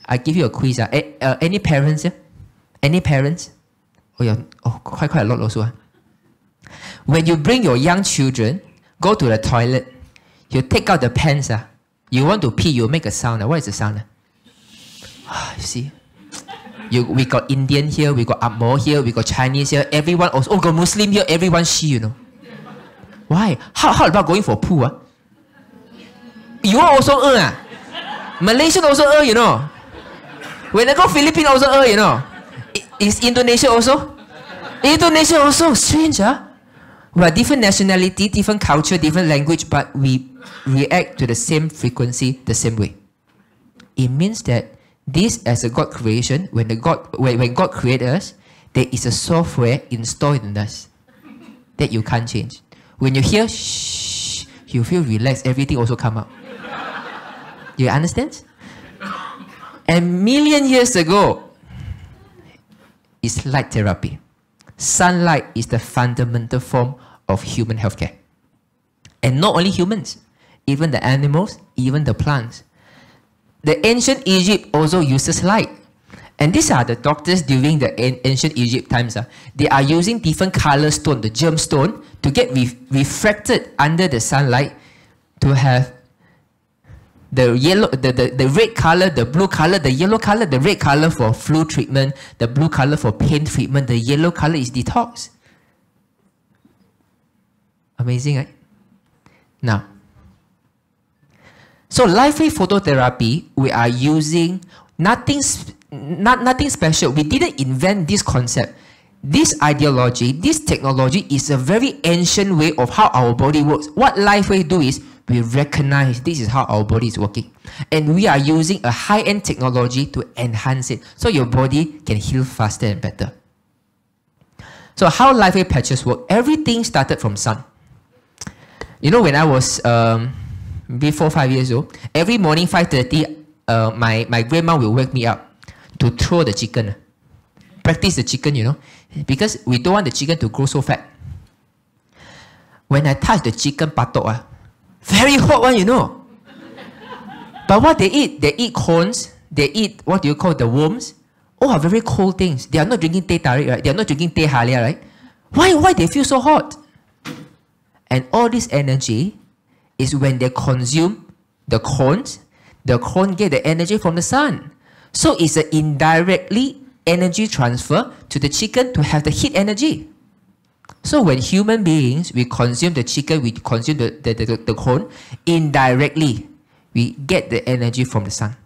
I give you a quiz. Any parents here? Any parents? Oh, yeah. Oh, quite a lot also. When you bring your young children, go to the toilet, You take out the pants. You want to pee, you make a sound. What is the sound? You see? We got Indian here, we got Amor here, we got Chinese here, everyone also, oh, got Muslim here, everyone she, you know. Why? How about going for poo? You also Malaysian also you know. When I go Philippines also you know. Is Indonesia also? Indonesia also. Strange, We are different nationality, different culture, different language, but we react to the same frequency the same way. It means that this, as a God creation, when God created us, there is a software installed in us that you can't change. When you hear shh, you feel relaxed, everything also come out. You understand? And million years ago, it's light therapy. Sunlight is the fundamental form of human healthcare. And not only humans, even the animals, even the plants. The ancient Egypt also uses light. And these are the doctors during the ancient Egypt times. They are using different color stone, the gemstone, to get refracted under the sunlight to have the yellow, the red color, the blue color, the yellow color, the red color for flu treatment, the blue color for pain treatment, the yellow color is detox. Amazing, right? Now, so Lifewave phototherapy, we are using nothing special. We didn't invent this concept. This ideology, this technology is a very ancient way of how our body works. What Lifewave do is, we recognize this is how our body is working. And we are using a high-end technology to enhance it, so your body can heal faster and better. So how Lifewave patches work? Everything started from sun. You know, when I was before 5 years old, every morning 5:30, my grandma will wake me up to throw the chicken. Practice the chicken, you know, because we don't want the chicken to grow so fat. When I touch the chicken patok, very hot one, you know. But what they eat corns, they eat, what do you call, the worms. Oh, are very cold things. They are not drinking teh tarik, right? They are not drinking teh halia, right? Why they feel so hot? And all this energy is when they consume the corns get the energy from the sun. So it's an indirectly energy transfer to the chicken to have the heat energy. So when human beings, we consume the chicken, we consume the corn, indirectly, we get the energy from the sun.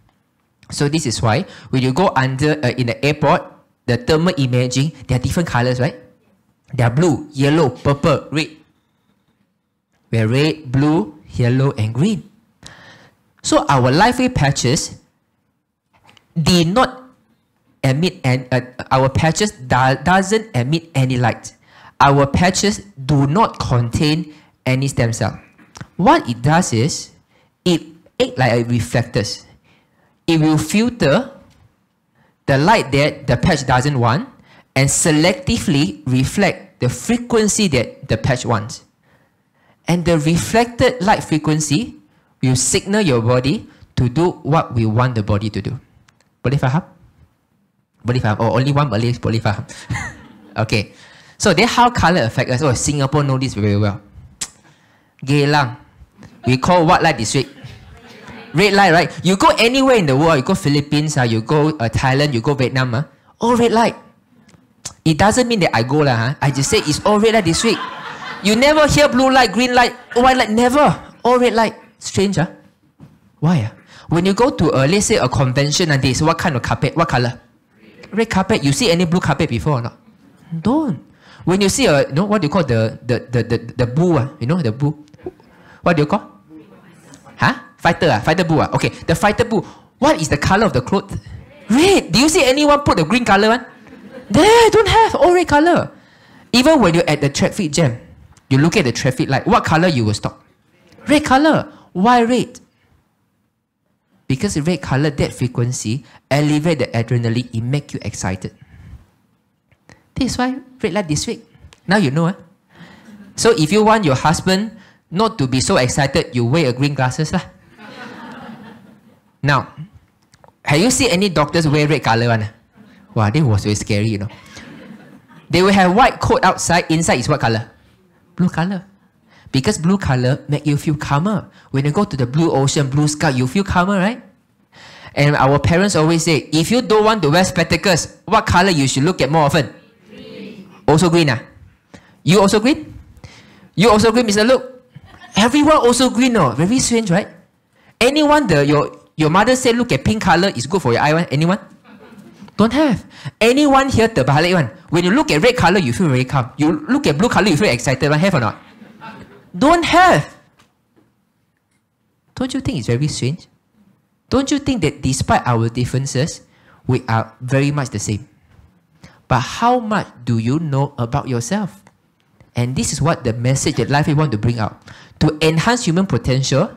So this is why when you go under in the airport, the thermal imaging, there are different colors, right? They are blue, yellow, purple, red. We are red, blue, yellow, and green. So our Lifewave patches did not emit, and our patches doesn't emit any light. Our patches do not contain any stem cell. What it does is, it acts like a reflectors. It will filter the light that the patch doesn't want and selectively reflect the frequency that the patch wants. And the reflected light frequency will signal your body to do what we want the body to do. Boleh faham? Boleh faham? Oh, only one Malay boleh faham. Okay. So then how color affect us? Oh, Singapore know this very well. Geylang. We call what light district? Red light, right? You go anywhere in the world, you go Philippines, you go Thailand, you go Vietnam, all red light. It doesn't mean that I go lah. I just say it's all red light district. You never hear blue light, green light, white light, never. All red light. Strange, Why? When you go to let's say a convention and this, what kind of carpet? What color? Red carpet. You see any blue carpet before or not? Don't. When you see you know what do you call the bull? You know the bull? What do you call? Fighter, fighter bull. Okay, the fighter bull. What is the color of the clothes? Red. Do you see anyone put the green color one? There, don't have. All red color. Even when you're at the traffic jam, you look at the traffic light. What color you will stop? Red color. Why red? Because red color, that frequency, elevate the adrenaline. It make you excited. This is why red light district. Now you know. So if you want your husband not to be so excited, you wear a green glasses lah. Now, have you seen any doctors wear red color one? Wow, that was very scary, you know. They will have white coat outside, inside is what color? Blue color. Because blue color make you feel calmer. When you go to the blue ocean, blue sky, you feel calmer, right? And our parents always say, if you don't want to wear spectacles, what color you should look at more often? Green. Also green, ah? You also green? You also green, Mr. Luke? Everyone also green, no? Very strange, right? Anyone, your mother say look at pink color is good for your eye one? Anyone? Don't have. Anyone here terbalik one? When you look at red color, you feel very calm. You look at blue color, you feel excited one? Have or not? Don't have. Don't you think it's very strange? Don't you think that despite our differences, we are very much the same? But how much do you know about yourself? And this is what the message that Lifewave want to bring out. To enhance human potential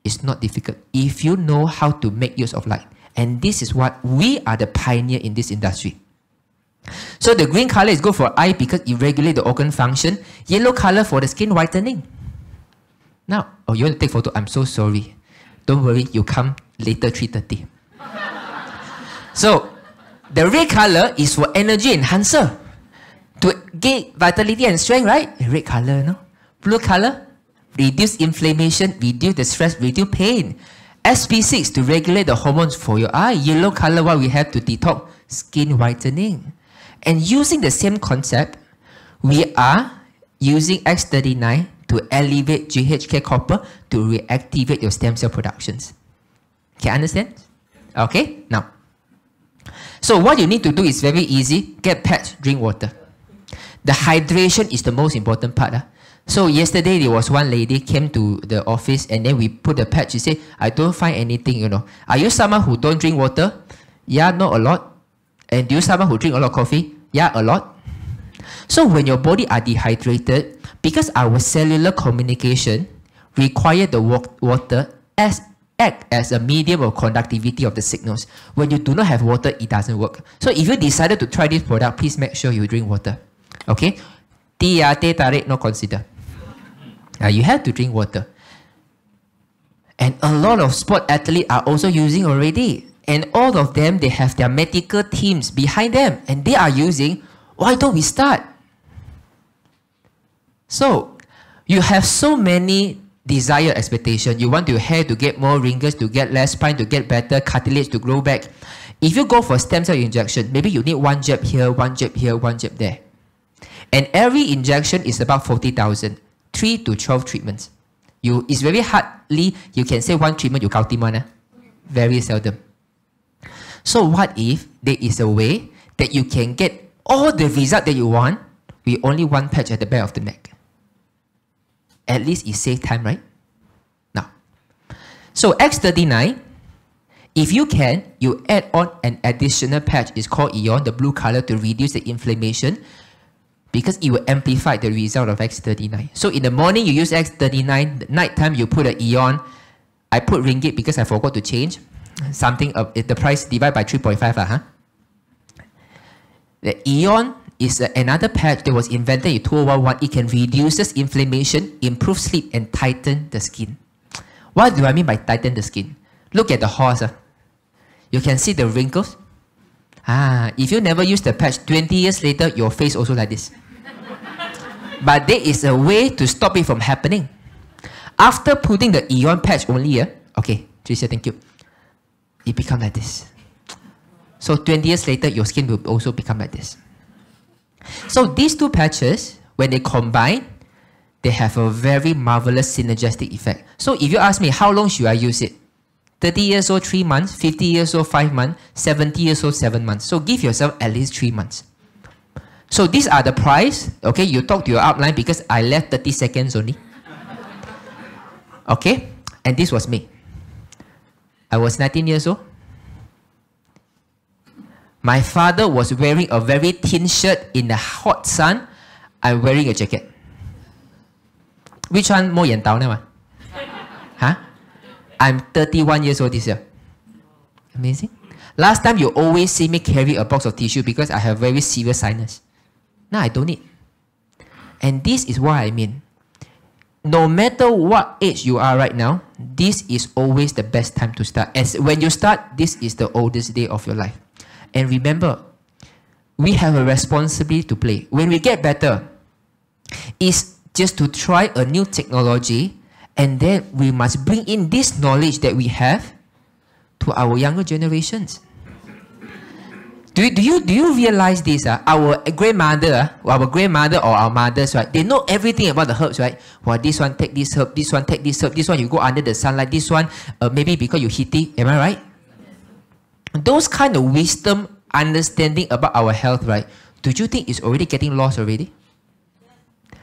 is not difficult if you know how to make use of light. And this is what we are the pioneer in this industry. So the green color is good for eye because it regulates the organ function. Yellow color for the skin whitening. Now, oh, you want to take photo? I'm so sorry. Don't worry, you come later 3:30. So, the red color is for energy enhancer. To gain vitality and strength, right? Red color, no? Blue color, reduce inflammation, reduce the stress, reduce pain. SP6 to regulate the hormones for your eye. Yellow color, what we have to detox? Skin whitening. And using the same concept, we are using X39 to elevate GHK copper to reactivate your stem cell productions. Can you understand? Okay, now. So what you need to do is very easy. Get patch, drink water. The hydration is the most important part. So yesterday there was one lady came to the office and then we put the patch. She said, I don't find anything, you know. Are you someone who don't drink water? Yeah, not a lot. And do you someone who drink a lot of coffee? Yeah, a lot. So when your body are dehydrated, because our cellular communication require the water act as a medium of conductivity of the signals. When you do not have water, it doesn't work. So if you decided to try this product, please make sure you drink water. Okay? Teh tarik, no consider. You have to drink water. And a lot of sport athletes are also using already. And all of them, they have their medical teams behind them. And they are using. Why don't we start? So, you have so many desired expectations. You want your hair to get more wrinkles, to get less spine, to get better, cartilage to grow back. If you go for stem cell injection, maybe you need one jab here, one jab here, one jab there. And every injection is about 40,000. 3 to 12 treatments. It's very hardly, you can say one treatment, you count one. Very seldom. So what if there is a way that you can get all the result that you want with only one patch at the back of the neck? At least it saves time, right? Now, so X39, if you can, you add on an additional patch. It's called Eon, the blue color, to reduce the inflammation because it will amplify the result of X39. So in the morning, you use X39. Nighttime, you put an Eon. I put ringgit because I forgot to change. Something of the price divided by 3.5. The Eon is another patch that was invented in 2011. It can reduce inflammation, improve sleep, and tighten the skin. What do I mean by tighten the skin? Look at the horse. You can see the wrinkles. If you never use the patch, 20 years later, your face also like this. But there is a way to stop it from happening. After putting the Eon patch only, okay, Tricia, thank you. It becomes like this. So 20 years later, your skin will also become like this. So these two patches, when they combine, they have a very marvelous synergistic effect. So if you ask me, how long should I use it? 30 years old, 3 months. 50 years old, 5 months. 70 years old, 7 months. So give yourself at least 3 months. So these are the price. Okay, you talk to your upline because I left 30 seconds only. Okay, and this was me. I was 19 years old. My father was wearing a very thin shirt in the hot sun. I'm wearing a jacket. Which one more yan tao now? I'm 31 years old this year. Amazing. Last time you always see me carry a box of tissue because I have very severe sinus. Now I don't need. And this is what I mean. No matter what age you are right now, this is always the best time to start. As when you start, this is the oldest day of your life. And remember, we have a responsibility to play. When we get better, it's just to try a new technology, and then we must bring in this knowledge that we have to our younger generations. Do you realize this? Our grandmother, or our mothers, right? They know everything about the herbs, right? Well, this one take this herb, this one take this herb, this one you go under the sunlight, this one maybe because you heat it. Am I right? Those kind of wisdom, understanding about our health, right? Do you think it's already getting lost already?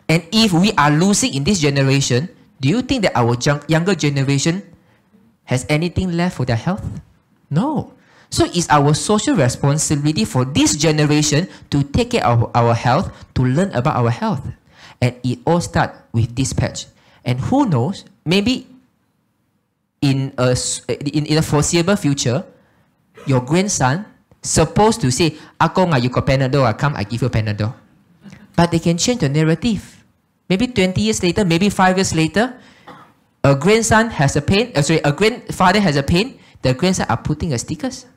And if we are losing in this generation, do you think that our younger generation has anything left for their health? No. So it's our social responsibility for this generation to take care of our health, to learn about our health. And it all starts with this patch. And who knows, maybe in a foreseeable future, your grandson supposed to say, Akong, you got Panadol, come, I give you Panadol. But they can change the narrative. Maybe 20 years later, maybe 5 years later, a grandson has a pain, a grandfather has a pain, the grandson are putting stickers.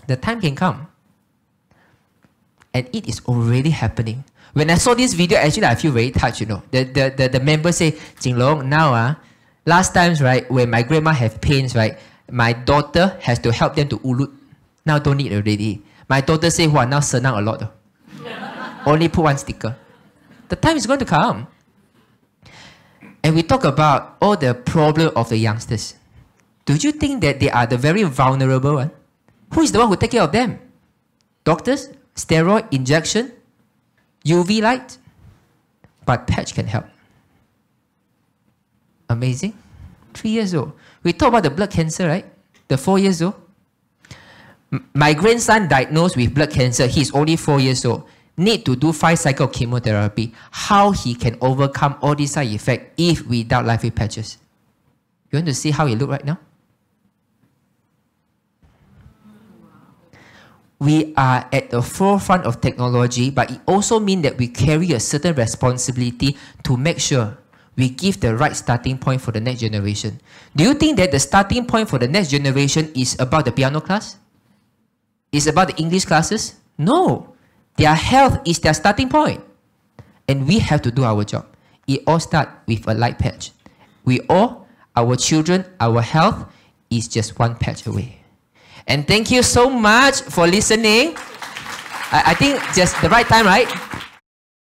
The time can come. And it is already happening. When I saw this video, actually I feel very touched, you know. The member say, Jinglong, now, last times, right, when my grandma have pains, right, my daughter has to help them to ulut. Now don't need already. My daughter say, wow, now senang a lot. Only put one sticker. The time is going to come. And we talk about all the problem of the youngsters. Do you think that they are the very vulnerable one? Who is the one who take care of them? Doctors? Steroid injection? UV light? But patch can help. Amazing. 3 years old. We talk about the blood cancer, right? The 4 years old. My grandson diagnosed with blood cancer. He's only 4 years old. Need to do 5 cycles of chemotherapy. How he can overcome all these side effects if without Lifewave patches? You want to see how it look right now? We are at the forefront of technology, but it also means that we carry a certain responsibility to make sure we give the right starting point for the next generation. Do you think that the starting point for the next generation is about the piano class? Is about the English classes? No. Their health is their starting point. And we have to do our job. It all starts with a light patch. We all, our children, our health is just one patch away. And thank you so much for listening. I think just the right time, right?